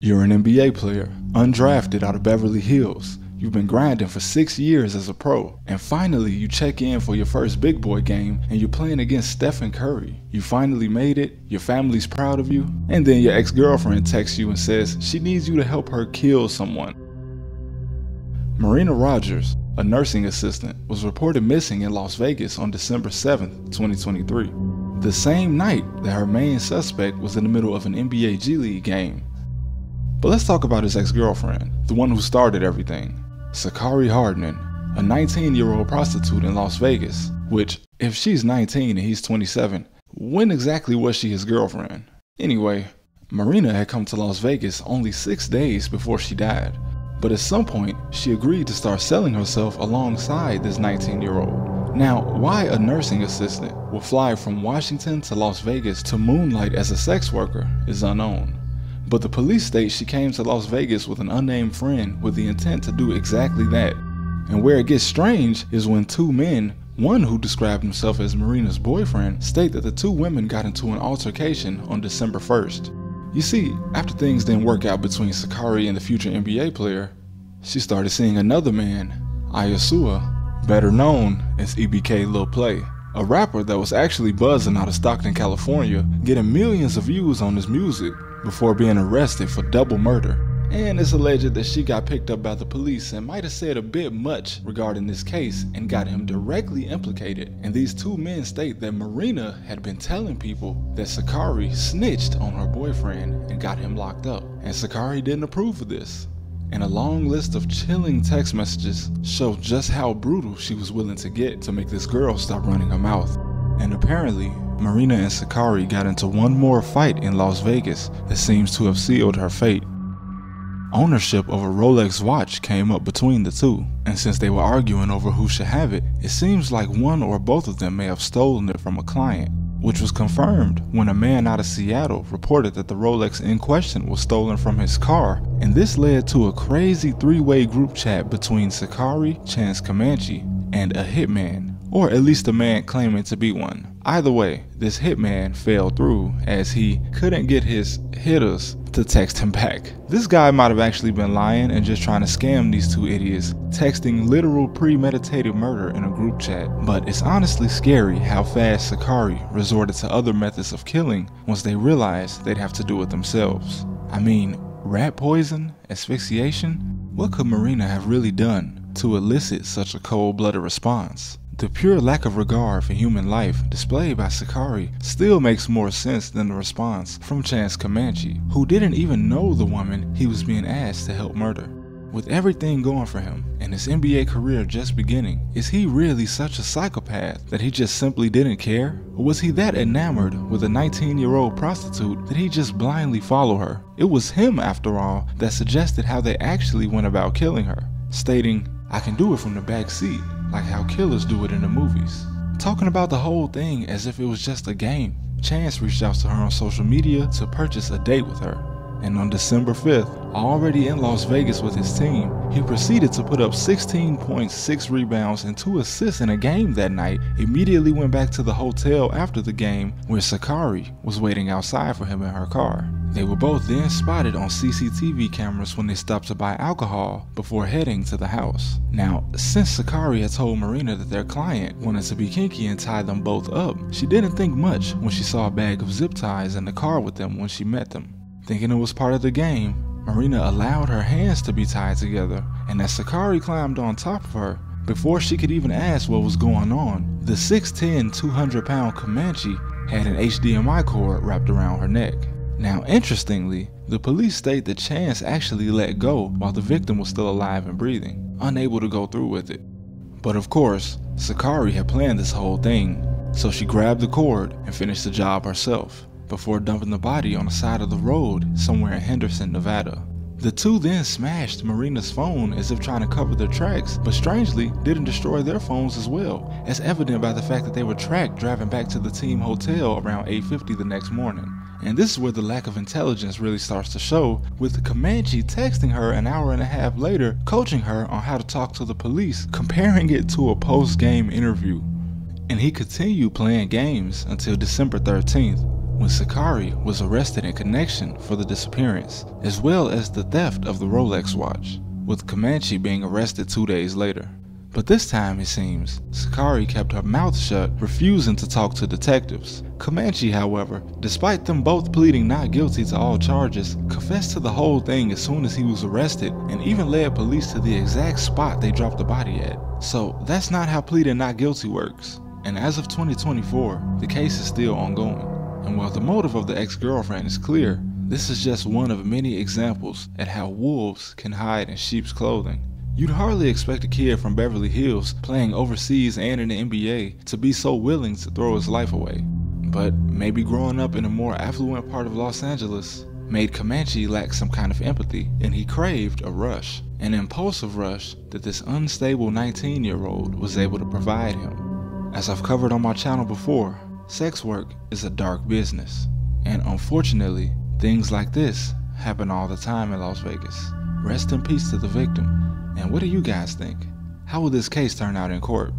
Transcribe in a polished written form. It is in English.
You're an NBA player, undrafted out of Beverly Hills. You've been grinding for 6 years as a pro, and finally you check in for your first big boy game and you're playing against Stephen Curry. You finally made it, your family's proud of you, and then your ex-girlfriend texts you and says she needs you to help her kill someone. Marina Rogers, a nursing assistant, was reported missing in Las Vegas on December 7, 2023, the same night that her main suspect was in the middle of an NBA G League game. But let's talk about his ex-girlfriend, the one who started everything, Sakari Hardman, a 19-year-old prostitute in Las Vegas, which, if she's 19 and he's 27, when exactly was she his girlfriend? Anyway, Marina had come to Las Vegas only 6 days before she died, but at some point, she agreed to start selling herself alongside this 19-year-old. Now, why a nursing assistant will fly from Washington to Las Vegas to moonlight as a sex worker is unknown. But the police state she came to Las Vegas with an unnamed friend with the intent to do exactly that. And where it gets strange is when two men, one who described himself as Marina's boyfriend, state that the two women got into an altercation on December 1st. You see, after things didn't work out between Sakari and the future NBA player, she started seeing another man, Ayasua, better known as EBK Lil Play, a rapper that was actually buzzing out of Stockton, California, getting millions of views on his music, before being arrested for double murder. And it's alleged that she got picked up by the police and might have said a bit much regarding this case and got him directly implicated. And these two men state that Marina had been telling people that Sakari snitched on her boyfriend and got him locked up. And Sakari didn't approve of this. And a long list of chilling text messages show just how brutal she was willing to get to make this girl stop running her mouth. And apparently, Marina and Sakari got into one more fight in Las Vegas that seems to have sealed her fate. Ownership of a Rolex watch came up between the two, and since they were arguing over who should have it, it seems like one or both of them may have stolen it from a client, which was confirmed when a man out of Seattle reported that the Rolex in question was stolen from his car, and this led to a crazy three-way group chat between Sakari, Chance Comanche, and a hitman, or at least a man claiming to be one. Either way, this hitman fell through as he couldn't get his hitters to text him back. This guy might have actually been lying and just trying to scam these two idiots, texting literal premeditated murder in a group chat. But it's honestly scary how fast Sakari resorted to other methods of killing once they realized they'd have to do it themselves. I mean, rat poison, asphyxiation? What could Marina have really done to elicit such a cold-blooded response? The pure lack of regard for human life displayed by Sakari still makes more sense than the response from Chance Comanche, who didn't even know the woman he was being asked to help murder. With everything going for him and his NBA career just beginning, is he really such a psychopath that he just simply didn't care? Or was he that enamored with a 19-year-old prostitute that he just blindly followed her? It was him, after all, that suggested how they actually went about killing her, stating, "I can do it from the back seat, like how killers do it in the movies." Talking about the whole thing as if it was just a game, Chance reached out to her on social media to purchase a date with her. And on December 5th, already in Las Vegas with his team, he proceeded to put up 16.6 rebounds and 2 assists in a game that night, immediately went back to the hotel after the game where Sakari was waiting outside for him in her car. They were both then spotted on CCTV cameras when they stopped to buy alcohol before heading to the house. Now, since Sakari had told Marina that their client wanted to be kinky and tie them both up, she didn't think much when she saw a bag of zip ties in the car with them when she met them. Thinking it was part of the game, Marina allowed her hands to be tied together, and as Sakari climbed on top of her, before she could even ask what was going on, the 6'10", 200-pound Comanche had an HDMI cord wrapped around her neck. Now, interestingly, the police state that Chance actually let go while the victim was still alive and breathing, unable to go through with it. But of course, Sakari had planned this whole thing, so she grabbed the cord and finished the job herself, before dumping the body on the side of the road somewhere in Henderson, Nevada. The two then smashed Marina's phone as if trying to cover their tracks, but strangely didn't destroy their phones as well, as evident by the fact that they were tracked driving back to the team hotel around 8:50 the next morning. And this is where the lack of intelligence really starts to show, with the Comanche texting her an hour and a half later, coaching her on how to talk to the police, comparing it to a post-game interview. And he continued playing games until December 13th, when Sakari was arrested in connection for the disappearance, as well as the theft of the Rolex watch, with Comanche being arrested 2 days later. But this time, it seems, Sakari kept her mouth shut, refusing to talk to detectives. Comanche, however, despite them both pleading not guilty to all charges, confessed to the whole thing as soon as he was arrested and even led police to the exact spot they dropped the body at. So that's not how pleading not guilty works. And as of 2024, the case is still ongoing. And while the motive of the ex-girlfriend is clear, this is just one of many examples at how wolves can hide in sheep's clothing. You'd hardly expect a kid from Beverly Hills playing overseas and in the NBA to be so willing to throw his life away. But maybe growing up in a more affluent part of Los Angeles made Comanche lack some kind of empathy, and he craved a rush, an impulsive rush that this unstable 19-year-old was able to provide him. As I've covered on my channel before, sex work is a dark business, and unfortunately, things like this happen all the time in Las Vegas. Rest in peace to the victim. And what do you guys think? How will this case turn out in court?